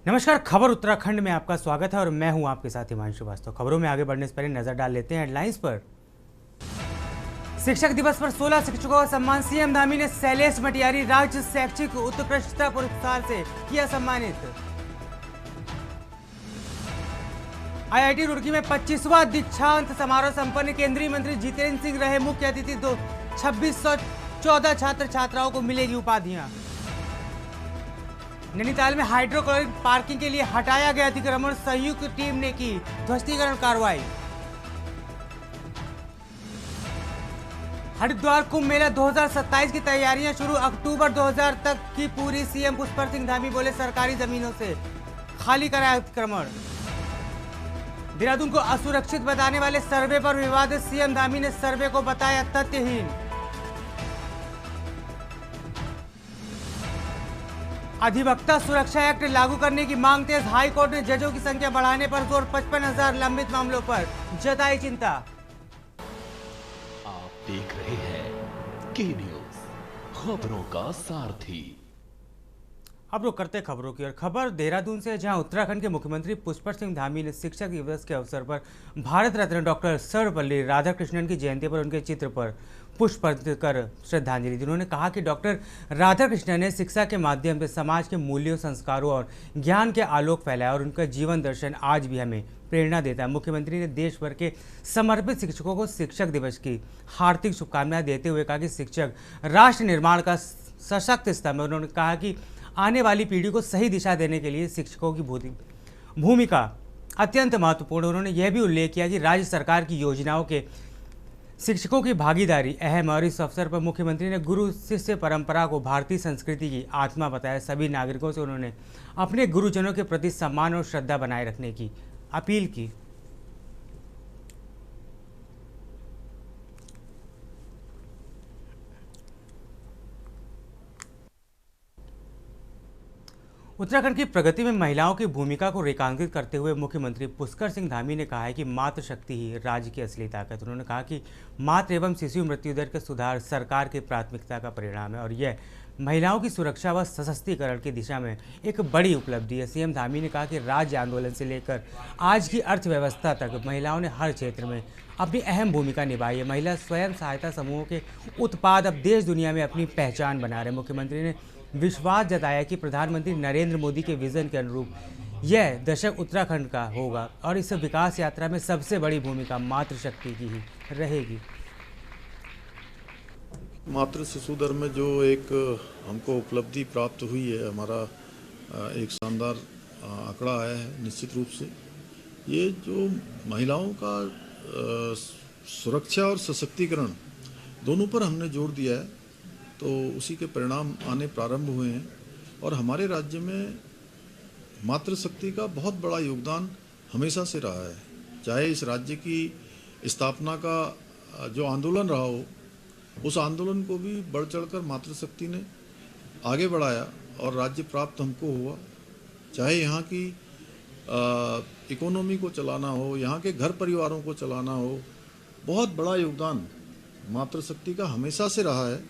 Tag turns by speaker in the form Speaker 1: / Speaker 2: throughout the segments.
Speaker 1: नमस्कार। खबर उत्तराखंड में आपका स्वागत है और मैं हूं आपके साथ हिमांशु श्रीवास्तव। खबरों में आगे बढ़ने से पहले नजर डाल लेते हैं हेडलाइंस पर। शिक्षक दिवस पर 16 शिक्षकों का सम्मान। सीएम धामी ने शैलेश मटियारी राज्य शैक्षिक उत्कृष्टता पुरस्कार से किया सम्मानित। आईआईटी रुड़की में 25वां दीक्षांत समारोह संपन्न। केंद्रीय मंत्री जितेंद्र सिंह रहे मुख्य अतिथि। 2614 छात्र छात्राओं को मिलेगी उपाधियां। नैनीताल में हाइड्रोक्लोरिक पार्किंग के लिए हटाया गया अतिक्रमण। संयुक्त टीम ने की ध्वस्तीकरण कार्रवाई। हरिद्वार कुंभ मेला 2027 की तैयारियां शुरू। अक्टूबर 2000 तक की पूरी। सीएम पुष्कर सिंह धामी बोले सरकारी जमीनों से खाली कराया अतिक्रमण। देहरादून को असुरक्षित बताने वाले सर्वे पर विवाद। सीएम धामी ने सर्वे को बताया तथ्यहीन। अधिवक्ता सुरक्षा एक्ट लागू करने की मांग तेज। हाई कोर्ट ने जजों की संख्या बढ़ाने पर जोर। 55,000 लंबित मामलों पर जताई चिंता।
Speaker 2: आप देख रहे हैं के न्यूज, खबरों का सारथी।
Speaker 1: अब रुक करते खबरों की और खबर देहरादून से, जहां उत्तराखंड के मुख्यमंत्री पुष्कर सिंह धामी ने शिक्षक दिवस के अवसर पर भारत रत्न डॉक्टर सर्वपल्ली राधाकृष्णन की जयंती पर उनके चित्र पर पुष्प अर्पित कर श्रद्धांजलि दी। उन्होंने कहा कि डॉक्टर राधाकृष्णन ने शिक्षा के माध्यम से समाज के मूल्यों, संस्कारों और ज्ञान के आलोक फैलाया और उनका जीवन दर्शन आज भी हमें प्रेरणा देता है। मुख्यमंत्री ने देश भर के समर्पित शिक्षकों को शिक्षक दिवस की हार्दिक शुभकामनाएं देते हुए कहा कि शिक्षक राष्ट्र निर्माण का सशक्त स्तंभ है। उन्होंने कहा कि आने वाली पीढ़ी को सही दिशा देने के लिए शिक्षकों की भूमिका अत्यंत महत्वपूर्ण। उन्होंने यह भी उल्लेख किया कि राज्य सरकार की योजनाओं के शिक्षकों की भागीदारी अहम है और इस अवसर पर मुख्यमंत्री ने गुरु शिष्य परंपरा को भारतीय संस्कृति की आत्मा बताया। सभी नागरिकों से उन्होंने अपने गुरुजनों के प्रति सम्मान और श्रद्धा बनाए रखने की अपील की। उत्तराखंड की प्रगति में महिलाओं की भूमिका को रेखांकित करते हुए मुख्यमंत्री पुष्कर सिंह धामी ने कहा है कि मातृशक्ति ही राज्य की असली ताकत। उन्होंने कहा कि मातृ एवं शिशु मृत्यु दर का सुधार सरकार की प्राथमिकता का परिणाम है और यह महिलाओं की सुरक्षा व सशक्तिकरण की दिशा में एक बड़ी उपलब्धि है। सीएम धामी ने कहा कि राज्य आंदोलन से लेकर आज की अर्थव्यवस्था तक महिलाओं ने हर क्षेत्र में अपनी अहम भूमिका निभाई है। महिला स्वयं सहायता समूहों के उत्पाद अब देश दुनिया में अपनी पहचान बना रहे। मुख्यमंत्री ने विश्वास जताया कि प्रधानमंत्री नरेंद्र मोदी के विजन के अनुरूप यह दशक उत्तराखंड का होगा और इस विकास यात्रा में सबसे बड़ी भूमिका मातृशक्ति की ही रहेगी।
Speaker 3: मातृ शिशु दर में जो एक हमको उपलब्धि प्राप्त हुई है, हमारा एक शानदार आंकड़ा आया है। निश्चित रूप से ये जो महिलाओं का सुरक्षा और सशक्तिकरण दोनों पर हमने जोर दिया है, तो उसी के परिणाम आने प्रारंभ हुए हैं और हमारे राज्य में मातृशक्ति का बहुत बड़ा योगदान हमेशा से रहा है। चाहे इस राज्य की स्थापना का जो आंदोलन रहा हो, उस आंदोलन को भी बढ़ चढ़कर मातृशक्ति ने आगे बढ़ाया और राज्य प्राप्त हमको हुआ। चाहे यहाँ की इकोनॉमी को चलाना हो, यहाँ के घर परिवारों को चलाना हो, बहुत बड़ा योगदान मातृशक्ति का हमेशा से रहा है।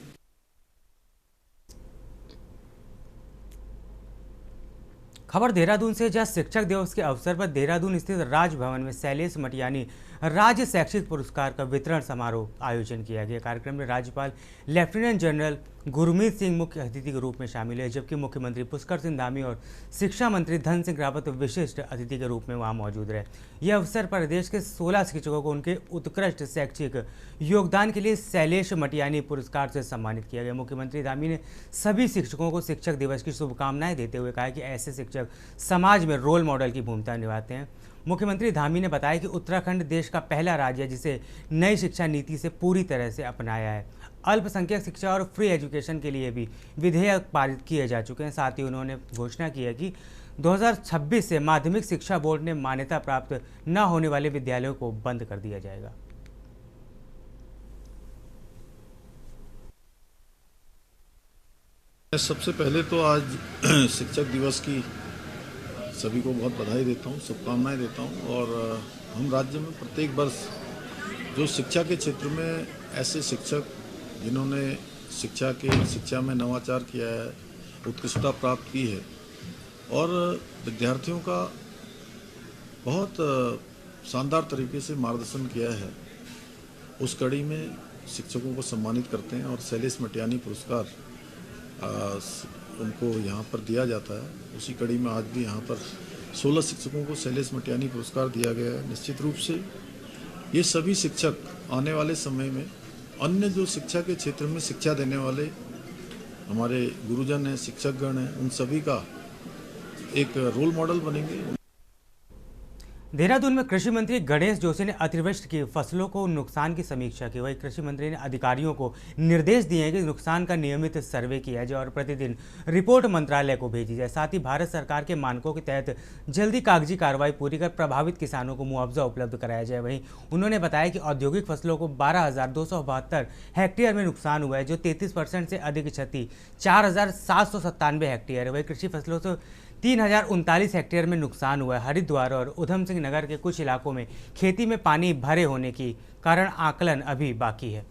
Speaker 1: खबर देहरादून से, जहां शिक्षक दिवस के अवसर पर देहरादून स्थित राजभवन में शैलेश मटियानी राज्य शैक्षिक पुरस्कार का वितरण समारोह आयोजन किया गया। कार्यक्रम में राज्यपाल लेफ्टिनेंट जनरल गुरमीत सिंह मुख्य अतिथि के रूप में शामिल है, जबकि मुख्यमंत्री पुष्कर सिंह धामी और शिक्षा मंत्री धन सिंह रावत विशिष्ट अतिथि के रूप में वहां मौजूद रहे। यह अवसर पर देश के 16 शिक्षकों को उनके उत्कृष्ट शैक्षिक योगदान के लिए शैलेश मटियानी पुरस्कार से सम्मानित किया गया। मुख्यमंत्री धामी ने सभी शिक्षकों को शिक्षक दिवस की शुभकामनाएं देते हुए कहा कि ऐसे शिक्षक समाज में रोल मॉडल की भूमिका निभाते हैं। मुख्यमंत्री धामी ने बताया कि उत्तराखंड देश का पहला राज्य है जिसे नई शिक्षा नीति से पूरी तरह से अपनाया है। अल्पसंख्यक शिक्षा और फ्री एजुकेशन के लिए भी विधेयक पारित किए जा चुके हैं। साथ ही उन्होंने घोषणा की है कि 2026 से माध्यमिक शिक्षा बोर्ड ने मान्यता प्राप्त न होने वाले विद्यालयों को बंद कर दिया जाएगा।
Speaker 3: सबसे पहले तो आज शिक्षक दिवस की सभी को बहुत बधाई देता हूँ, शुभकामनाएं देता हूँ। और हम राज्य में प्रत्येक वर्ष जो शिक्षा के क्षेत्र में ऐसे शिक्षक जिन्होंने शिक्षा में नवाचार किया है, उत्कृष्टता प्राप्त की है, और विद्यार्थियों का बहुत शानदार तरीके से मार्गदर्शन किया है। उस कड़ी में शिक्षकों को सम्मानित करते हैं और शैलेश मटियानी पुरस्कार उनको यहाँ पर दिया जाता है। उसी कड़ी में आज भी यहाँ पर 16 शिक्षकों को शैलेश मटियानी पुरस्कार दिया गया है। निश्चित रूप से ये सभी शिक्षक आने वाले समय में अन्य जो शिक्षा के क्षेत्र में शिक्षा देने वाले हमारे गुरुजन हैं, शिक्षकगण हैं, उन सभी का एक रोल मॉडल बनेंगे।
Speaker 1: देहरादून में कृषि मंत्री गणेश जोशी ने अतिवृष्टि की फसलों को नुकसान की समीक्षा की। वहीं कृषि मंत्री ने अधिकारियों को निर्देश दिए हैं कि नुकसान का नियमित सर्वे किया जाए और प्रतिदिन रिपोर्ट मंत्रालय को भेजी जाए। साथ ही भारत सरकार के मानकों के तहत जल्दी कागजी कार्रवाई पूरी कर प्रभावित किसानों को मुआवजा उपलब्ध कराया जाए। वहीं उन्होंने बताया कि औद्योगिक फसलों को 12,272 हेक्टेयर में नुकसान हुआ है, जो 33% से अधिक क्षति 4,797 हेक्टेयर है। वहीं कृषि फसलों से 3,039 हेक्टेयर में नुकसान हुआ है। हरिद्वार और उधम सिंह नगर के कुछ इलाकों में खेती में पानी भरे होने के कारण आकलन अभी बाकी है।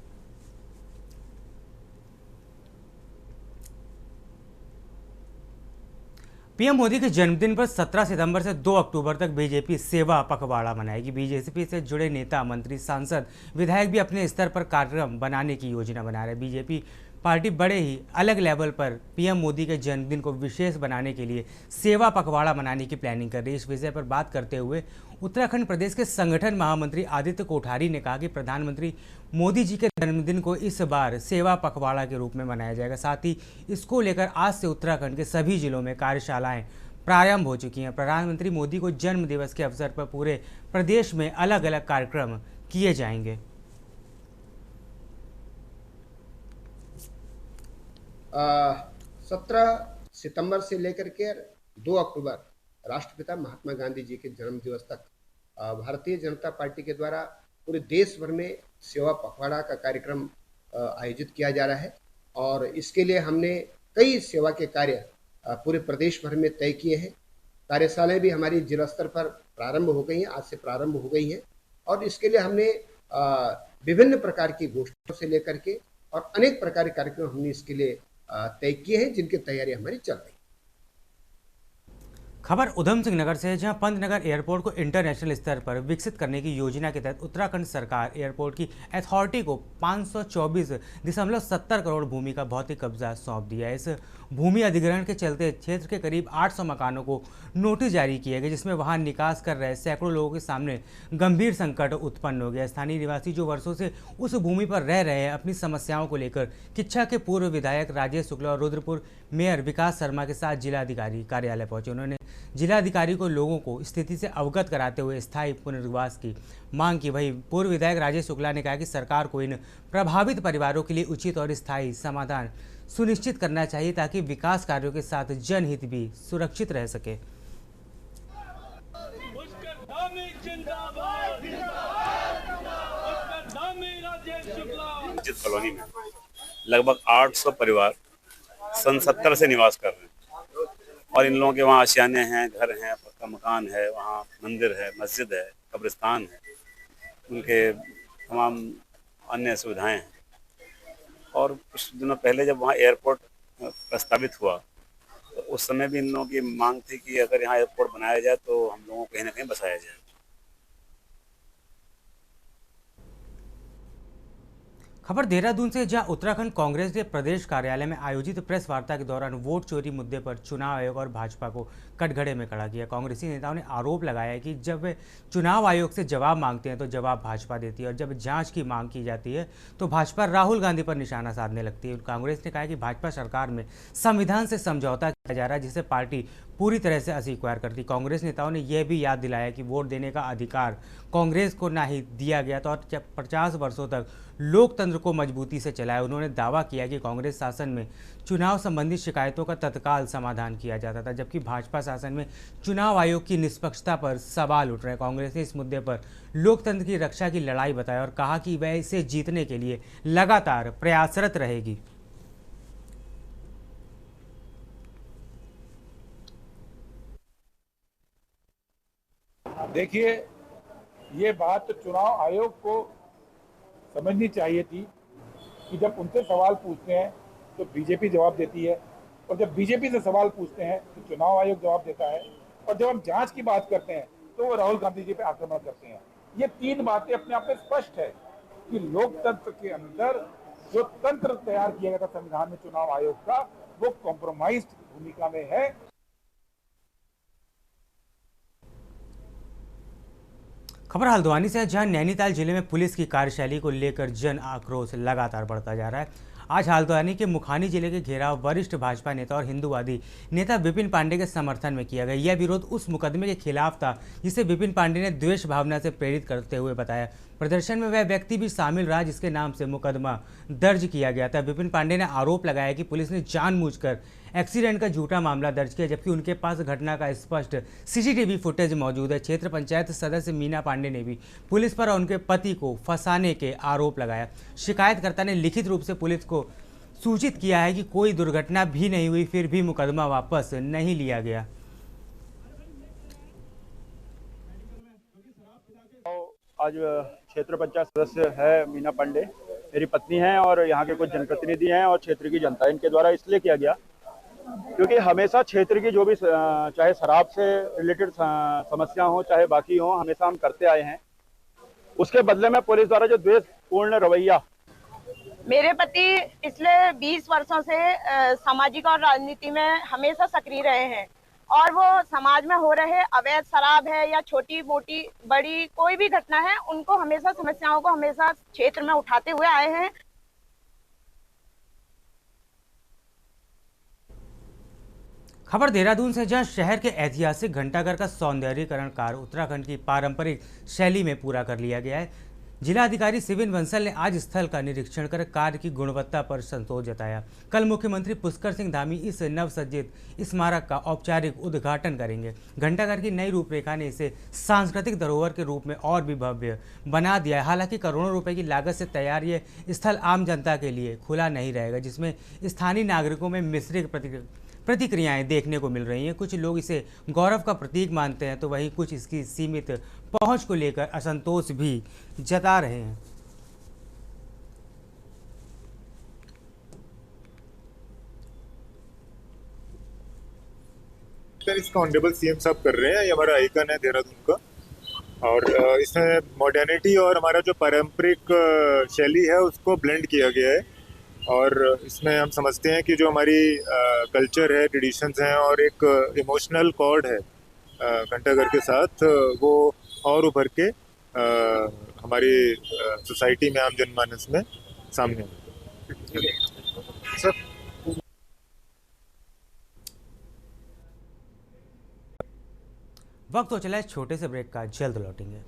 Speaker 1: पीएम मोदी के जन्मदिन पर 17 सितंबर से 2 अक्टूबर तक बीजेपी सेवा पखवाड़ा मनाएगी। बीजेपी से जुड़े नेता, मंत्री, सांसद, विधायक भी अपने स्तर पर कार्यक्रम बनाने की योजना बना रहे हैं। बीजेपी पार्टी बड़े ही अलग लेवल पर पीएम मोदी के जन्मदिन को विशेष बनाने के लिए सेवा पखवाड़ा मनाने की प्लानिंग कर रही है। इस विषय पर बात करते हुए उत्तराखंड प्रदेश के संगठन महामंत्री आदित्य कोठारी ने कहा कि प्रधानमंत्री मोदी जी के जन्मदिन को इस बार सेवा पखवाड़ा के रूप में मनाया जाएगा। साथ ही इसको लेकर आज से उत्तराखंड के सभी जिलों में कार्यशालाएं प्रारंभ हो चुकी हैं। प्रधानमंत्री मोदी को जन्म दिवस के अवसर पर पूरे प्रदेश में अलग अलग कार्यक्रम किए जाएंगे।
Speaker 4: 17 सितंबर से लेकर के 2 अक्टूबर राष्ट्रपिता महात्मा गांधी जी के जन्म दिवस तक भारतीय जनता पार्टी के द्वारा पूरे देश भर में सेवा पखवाड़ा का कार्यक्रम आयोजित किया जा रहा है और इसके लिए हमने कई सेवा के कार्य पूरे प्रदेश भर में तय किए हैं। कार्यशालाएं भी हमारी जिला स्तर पर प्रारंभ हो गई हैं, आज से प्रारंभ हो गई हैं और इसके लिए हमने विभिन्न प्रकार की गोष्ठियों से लेकर के और अनेक प्रकार के कार्यक्रम हमने इसके लिए तय किए हैं, जिनकी तैयारी हमारी चल रही है।
Speaker 1: खबर उधम सिंह नगर से है, जहां पंतनगर एयरपोर्ट को इंटरनेशनल स्तर पर विकसित करने की योजना के तहत उत्तराखंड सरकार एयरपोर्ट की अथॉरिटी को 524.70 करोड़ भूमि का भौतिक कब्जा सौंप दिया है। इस भूमि अधिग्रहण के चलते क्षेत्र के करीब 800 मकानों को नोटिस जारी किया गया, जिसमें वहां निकास कर रहे सैकड़ों लोगों के सामने गंभीर संकट उत्पन्न हो गया। स्थानीय निवासी जो वर्षों से उस भूमि पर रह रहे हैं, अपनी समस्याओं को लेकर किच्छा के पूर्व विधायक राजेश शुक्ला और रुद्रपुर मेयर विकास शर्मा के साथ जिलाधिकारी कार्यालय पहुंचे। उन्होंने जिलाधिकारी को लोगों को स्थिति से अवगत कराते हुए स्थायी पुनर्वास की मांग की। वहीं पूर्व विधायक राजेश शुक्ला ने कहा कि सरकार को इन प्रभावित परिवारों के लिए उचित और स्थायी समाधान सुनिश्चित करना चाहिए, ताकि विकास कार्यों के साथ जनहित भी सुरक्षित रह सके।
Speaker 5: कॉलोनी में लगभग 800 परिवार सन 70 से निवास कर रहे हैं और इन लोगों के वहाँ आशियाने हैं, घर हैं, पक्का मकान है, वहाँ मंदिर है, मस्जिद है, कब्रिस्तान है, उनके तमाम अन्य सुविधाएं हैं। और कुछ दिनों पहले जब वहाँ एयरपोर्ट प्रस्तावित हुआ तो उस समय भी इन लोगों की मांग थी कि अगर यहाँ एयरपोर्ट बनाया जाए तो हम लोगों को कहीं ना कहीं बसाया जाए।
Speaker 1: खबर देहरादून से, जहां उत्तराखंड कांग्रेस के प्रदेश कार्यालय में आयोजित प्रेस वार्ता के दौरान वोट चोरी मुद्दे पर चुनाव आयोग और भाजपा को कटघरे में खड़ा किया। कांग्रेसी नेताओं ने आरोप लगाया कि जब वे चुनाव आयोग से जवाब मांगते हैं तो जवाब भाजपा देती है और जब जांच की मांग की जाती है तो भाजपा राहुल गांधी पर निशाना साधने लगती है। कांग्रेस ने कहा कि भाजपा सरकार में संविधान से समझौता किया जा रहा है, जिसे पार्टी पूरी तरह से अस्वीकार करती। कांग्रेस नेताओं ने यह भी याद दिलाया कि वोट देने का अधिकार कांग्रेस को ना ही दिया गया था और 50 वर्षों तक लोकतंत्र को मजबूती से चलाया। उन्होंने दावा किया कि कांग्रेस शासन में चुनाव संबंधी शिकायतों का तत्काल समाधान किया जाता था, जबकि भाजपा शासन में चुनाव आयोग की निष्पक्षता पर सवाल उठ रहे हैं। कांग्रेस ने इस मुद्दे पर लोकतंत्र की रक्षा की लड़ाई बताया और कहा कि वह इसे जीतने के लिए लगातार प्रयासरत रहेगी।
Speaker 6: देखिए, ये बात चुनाव आयोग को समझनी चाहिए थी कि जब उनसे सवाल पूछते हैं तो बीजेपी जवाब देती है, और जब बीजेपी से सवाल पूछते हैं तो चुनाव आयोग जवाब देता है, और जब हम जांच की बात करते हैं तो वो राहुल गांधी जी पे आक्रमण करते हैं। ये तीन बातें अपने आप में स्पष्ट है कि लोकतंत्र के अंदर जो तंत्र तैयार किया गया था संविधान में चुनाव आयोग का, वो कॉम्प्रोमाइज्ड भूमिका में है।
Speaker 1: खबर हल्द्वानी से है, जहां नैनीताल जिले में पुलिस की कार्यशैली को लेकर जन आक्रोश लगातार बढ़ता जा रहा है। आज हल्द्वानी के मुखानी जिले के घेराव वरिष्ठ भाजपा नेता और हिंदूवादी नेता विपिन पांडे के समर्थन में किया गया। यह विरोध उस मुकदमे के खिलाफ था जिसे विपिन पांडे ने द्वेष भावना से प्रेरित करते हुए बताया। प्रदर्शन में वह व्यक्ति भी शामिल रहा जिसके नाम से मुकदमा दर्ज किया गया था। विपिन पांडे ने आरोप लगाया कि पुलिस ने जानबूझकर एक्सीडेंट का झूठा मामला दर्ज किया, जबकि उनके पास घटना का स्पष्ट सीसीटीवी फुटेज मौजूद है। क्षेत्र पंचायत सदस्य मीना पांडे ने भी पुलिस पर और उनके पति को फंसाने के आरोप लगाया। शिकायतकर्ता ने लिखित रूप से पुलिस को सूचित किया है कि कोई दुर्घटना भी नहीं हुई, फिर भी मुकदमा वापस नहीं लिया गया।
Speaker 7: आज क्षेत्र पंचायत सदस्य है मीना पांडे, मेरी पत्नी है और यहाँ के कुछ जनप्रतिनिधि हैं और क्षेत्र की जनता, इनके द्वारा इसलिए किया गया क्योंकि हमेशा क्षेत्र की जो भी चाहे शराब से रिलेटेड समस्या हो चाहे बाकी हो, हमेशा हम करते आए हैं। उसके बदले में पुलिस द्वारा जो द्वेषपूर्ण रवैया,
Speaker 8: मेरे पति पिछले 20 वर्षों से सामाजिक और राजनीति में हमेशा सक्रिय रहे हैं और वो समाज में हो रहे अवैध शराब है या छोटी मोटी बड़ी कोई भी घटना है, उनको हमेशा समस्याओं को हमेशा क्षेत्र में उठाते हुए आए हैं।
Speaker 1: खबर देहरादून से, जहां शहर के ऐतिहासिक घंटाघर का सौंदर्यीकरण कार्य उत्तराखंड की पारंपरिक शैली में पूरा कर लिया गया है। जिलाधिकारी सिविन बंसल ने आज स्थल का निरीक्षण कर कार्य की गुणवत्ता पर संतोष जताया। कल मुख्यमंत्री पुष्कर सिंह धामी इस नवसज्जित स्मारक का औपचारिक उद्घाटन करेंगे। घंटाघर की नई रूपरेखा ने इसे सांस्कृतिक धरोहर के रूप में और भी भव्य बना दिया है। हालांकि करोड़ों रुपए की लागत से तैयार ये स्थल आम जनता के लिए खुला नहीं रहेगा, जिसमें स्थानीय नागरिकों में मिश्रित प्रतिक्रियाएं देखने को मिल रही हैं। कुछ लोग इसे गौरव का प्रतीक मानते हैं तो वहीं कुछ इसकी सीमित पहुंच को लेकर असंतोष भी जता रहे हैं।
Speaker 9: इसका ऑनरेबल सीएम साहब कर रहे हैं, ये हमारा आइकन है देहरादून का और इसमें मॉडर्निटी और हमारा जो पारंपरिक शैली है उसको ब्लेंड किया गया है और इसमें हम समझते हैं कि जो हमारी कल्चर है, ट्रेडिशंस हैं और एक इमोशनल कॉर्ड है घंटाघर के साथ, वो और उभर के हमारी सोसाइटी में, आम जनमानस में सामने सर।
Speaker 1: वक्त हो चला है छोटे से ब्रेक का, जल्द लौटेंगे।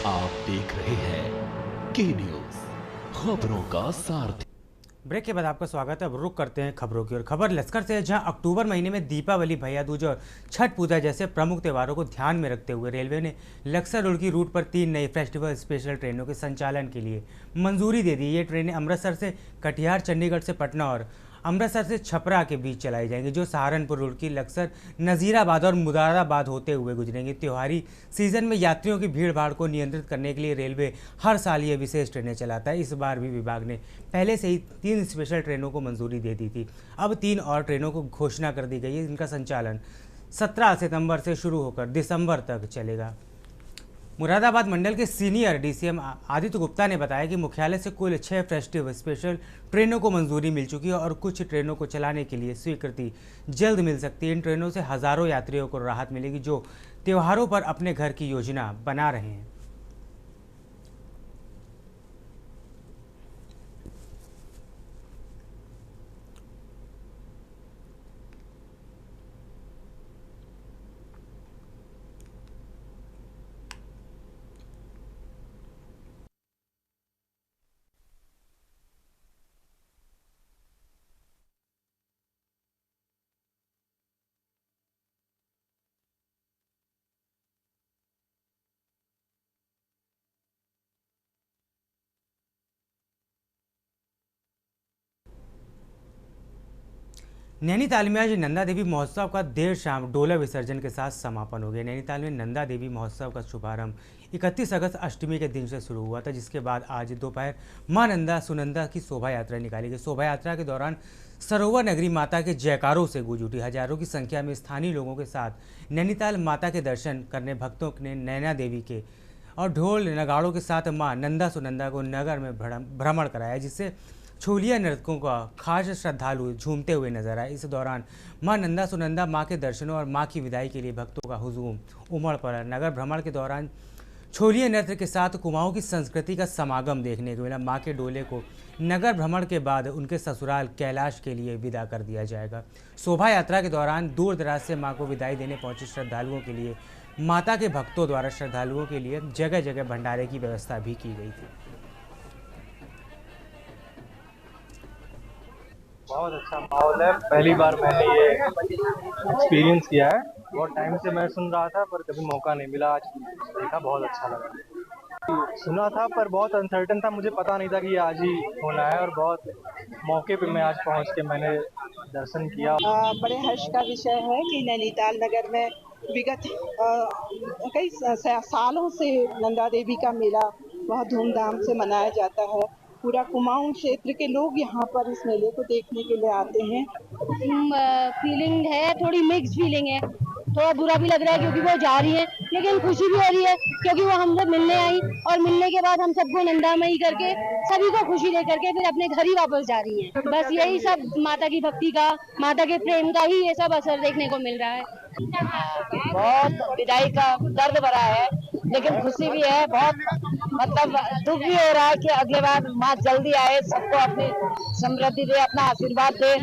Speaker 2: आप देख रहे हैं के न्यूज़, खबरों का सारथी।
Speaker 1: ब्रेक के बाद आपका स्वागत है। अब रुक करते हैं खबरों की ओर। खबर लश्कर से है, जहां अक्टूबर महीने में दीपावली, भैया दूज और छठ पूजा जैसे प्रमुख त्योहारों को ध्यान में रखते हुए रेलवे ने लक्सर रुड़की रूट पर 3 नई फेस्टिवल स्पेशल ट्रेनों के संचालन के लिए मंजूरी दे दी। ये ट्रेनें अमृतसर से कटिहार, चंडीगढ़ से पटना और अमृतसर से छपरा के बीच चलाई जाएंगी, जो सहारनपुर, रुड़की, लक्सर, नज़ीराबाद और मुरादाबाद होते हुए गुजरेंगी। त्योहारी सीजन में यात्रियों की भीड़ भाड़ को नियंत्रित करने के लिए रेलवे हर साल ये विशेष ट्रेनें चलाता है। इस बार भी विभाग ने पहले से ही 3 स्पेशल ट्रेनों को मंजूरी दे दी थी। अब 3 और ट्रेनों को घोषणा कर दी गई है। इनका संचालन 17 सितंबर से शुरू होकर दिसंबर तक चलेगा। मुरादाबाद मंडल के सीनियर डीसीएम आदित्य गुप्ता ने बताया कि मुख्यालय से कुल 6 फेस्टिव स्पेशल ट्रेनों को मंजूरी मिल चुकी है और कुछ ट्रेनों को चलाने के लिए स्वीकृति जल्द मिल सकती है। इन ट्रेनों से हज़ारों यात्रियों को राहत मिलेगी जो त्योहारों पर अपने घर की योजना बना रहे हैं। नैनीताल में आज नंदा देवी महोत्सव का देर शाम डोला विसर्जन के साथ समापन हो गया। नैनीताल में नंदा देवी महोत्सव का शुभारंभ 31 अगस्त अष्टमी के दिन से शुरू हुआ था, जिसके बाद आज दोपहर मां नंदा सुनंदा की शोभा यात्रा निकाली गई। शोभा यात्रा के दौरान सरोवर नगरी माता के जयकारों से गूंज उठी। हजारों की संख्या में स्थानीय लोगों के साथ नैनीताल माता के दर्शन करने भक्तों ने नैना देवी के और ढोल नगाड़ों के साथ मां नंदा सुनंदा को नगर में भ्रमण कराया, जिससे छोलिया नर्तकों का खास श्रद्धालु झूमते हुए नजर आए। इस दौरान मां नंदा सुनंदा मां के दर्शनों और मां की विदाई के लिए भक्तों का हुजूम उमड़ पड़ा। नगर भ्रमण के दौरान छोलिया नृत्य के साथ कुमाऊं की संस्कृति का समागम देखने को मिला। मां के डोले को नगर भ्रमण के बाद उनके ससुराल कैलाश के लिए विदा कर दिया जाएगा। शोभा यात्रा के दौरान दूर दराज से मां को विदाई देने पहुंचे श्रद्धालुओं के लिए माता के भक्तों द्वारा श्रद्धालुओं के लिए जगह जगह भंडारे की व्यवस्था भी की गई थी।
Speaker 10: बहुत अच्छा माहौल है। पहली बार मैंने ये एक्सपीरियंस किया है। बहुत टाइम से मैं सुन रहा था पर कभी मौका नहीं मिला। आज देखा, बहुत अच्छा लगा। सुना था पर बहुत अनसर्टन था, मुझे पता नहीं था कि ये आज ही होना है, और बहुत मौके पे मैं आज पहुंच के मैंने दर्शन किया।
Speaker 11: बड़े हर्ष का विषय है कि नैनीताल नगर में विगत कई सालों से नंदा देवी का मेला बहुत धूमधाम से मनाया जाता है। पूरा कुमाऊं क्षेत्र के लोग यहाँ पर इस मेले को देखने के लिए आते हैं।
Speaker 12: फीलिंग है, थोड़ी मिक्स फीलिंग है। थोड़ा बुरा भी लग रहा है क्योंकि वो जा रही है, लेकिन खुशी भी हो रही है क्योंकि वो हमसे मिलने आई और मिलने के बाद हम सबको नंदामयी करके सभी को खुशी दे करके फिर अपने घर ही वापस जा रही है। बस यही सब माता की भक्ति का, माता के प्रेम का ही ये सब असर देखने को मिल रहा है।
Speaker 13: बहुत विदाई का दर्द भरा है, लेकिन खुशी भी है। बहुत मतलब दुख भी हो रहा है कि अगले बार माँ जल्दी आए, सबको अपनी समृद्धि दे, अपना आशीर्वाद दे।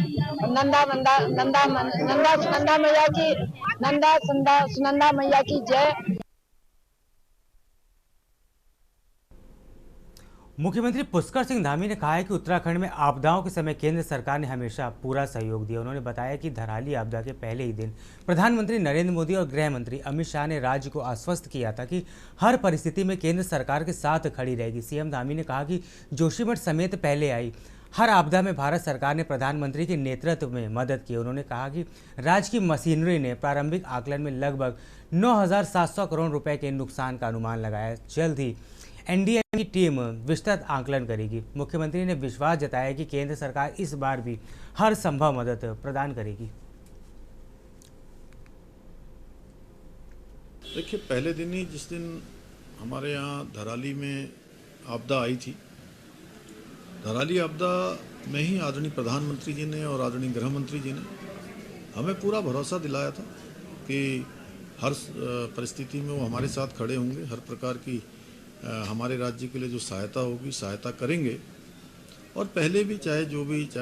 Speaker 13: नंदा सुनंदा मैया की जय।
Speaker 1: मुख्यमंत्री पुष्कर सिंह धामी ने कहा है कि उत्तराखंड में आपदाओं के समय केंद्र सरकार ने हमेशा पूरा सहयोग दिया। उन्होंने बताया कि धराली आपदा के पहले ही दिन प्रधानमंत्री नरेंद्र मोदी और गृह मंत्री अमित शाह ने राज्य को आश्वस्त किया था कि हर परिस्थिति में केंद्र सरकार के साथ खड़ी रहेगी। सीएम धामी ने कहा कि जोशीमठ समेत पहले आई हर आपदा में भारत सरकार ने प्रधानमंत्री के नेतृत्व में मदद की। उन्होंने कहा कि राज्य की मशीनरी ने प्रारंभिक आकलन में लगभग 9,700 करोड़ रुपए के नुकसान का अनुमान लगाया। जल्द ही एनडीए की टीम विस्तृत आकलन करेगी। मुख्यमंत्री ने विश्वास जताया कि केंद्र सरकार इस बार भी हर संभव मदद प्रदान करेगी।
Speaker 3: देखिए, पहले दिन ही जिस दिन हमारे यहाँ धराली में आपदा आई थी, धराली आपदा में ही आदरणीय प्रधानमंत्री जी ने और आदरणीय गृह मंत्री जी ने हमें पूरा भरोसा दिलाया था कि हर परिस्थिति में वो हमारे साथ खड़े होंगे, हर प्रकार की हमारे राज्य के लिए जो सहायता होगी सहायता करेंगे। और पहले भी चाहे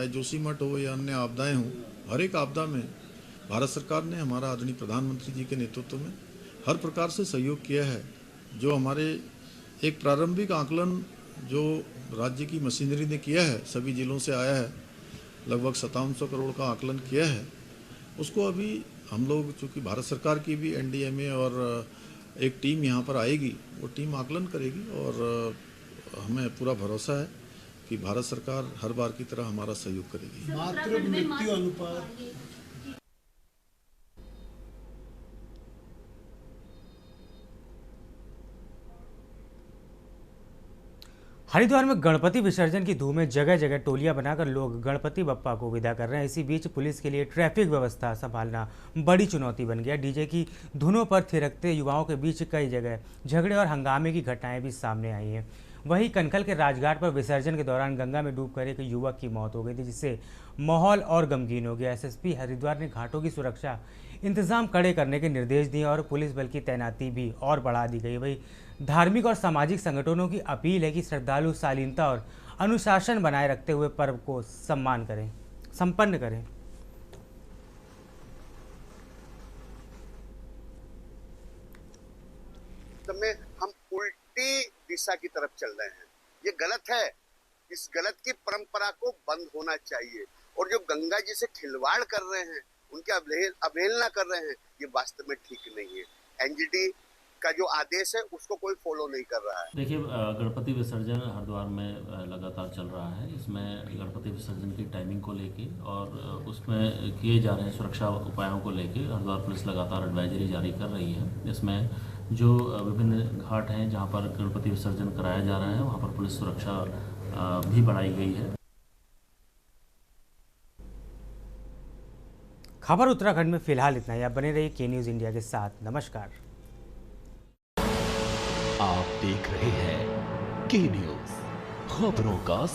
Speaker 3: जोशीमठ हो या अन्य आपदाएं हों, हर एक आपदा में भारत सरकार ने हमारा आदरणीय प्रधानमंत्री जी के नेतृत्व में हर प्रकार से सहयोग किया है। जो हमारे एक प्रारंभिक आकलन जो राज्य की मशीनरी ने किया है, सभी जिलों से आया है, लगभग 5700 करोड़ का आकलन किया है, उसको अभी हम लोग, चूँकि भारत सरकार की भी एनडीएमए और एक टीम यहाँ पर आएगी, वो टीम आकलन करेगी और हमें पूरा भरोसा है कि भारत सरकार हर बार की तरह हमारा सहयोग करेगी।
Speaker 14: मातृ मृत्यु अनुपात
Speaker 1: हरिद्वार में गणपति विसर्जन की धूम में जगह जगह टोलियां बनाकर लोग गणपति बप्पा को विदा कर रहे हैं। इसी बीच पुलिस के लिए ट्रैफिक व्यवस्था संभालना बड़ी चुनौती बन गया। डीजे की धुनों पर थिरकते युवाओं के बीच कई जगह झगड़े और हंगामे की घटनाएं भी सामने आई हैं। वहीं कनखल के राजघाट पर विसर्जन के दौरान गंगा में डूबकर एक युवक की मौत हो गई थी, जिससे माहौल और गमगीन हो गया। एसएसपी हरिद्वार ने घाटों की सुरक्षा इंतजाम कड़े करने के निर्देश दिए और पुलिस बल की तैनाती भी और बढ़ा दी गई। वहीं धार्मिक और सामाजिक संगठनों की अपील है कि श्रद्धालु शालीनता और अनुशासन बनाए रखते हुए पर्व को संपन्न करें।
Speaker 15: में हम उल्टी दिशा की तरफ चल रहे हैं, ये गलत है। इस गलत की परंपरा को बंद होना चाहिए और जो गंगा जी से खिलवाड़ कर रहे हैं, उनके अवहेलना कर रहे हैं, ये वास्तव में ठीक नहीं है। एनजीटी का जो आदेश है उसको कोई फॉलो नहीं कर रहा है।
Speaker 16: देखिए, गणपति विसर्जन हरिद्वार में लगातार चल रहा है। इसमें गणपति विसर्जन की टाइमिंग को लेके और उसमें किए जा रहे सुरक्षा उपायों को लेके हरिद्वार पुलिस लगातार एडवाइजरी जारी कर रही है। इसमें जो विभिन्न घाट हैं जहां पर गणपति विसर्जन कराया जा रहा है, वहां पर पुलिस सुरक्षा भी बढ़ाई गई है।
Speaker 1: खबर उत्तराखंड में फिलहाल इतना ही। आप बने रहिए के न्यूज़ इंडिया के साथ। नमस्कार।
Speaker 2: आप देख रहे हैं के न्यूज़, खबरों का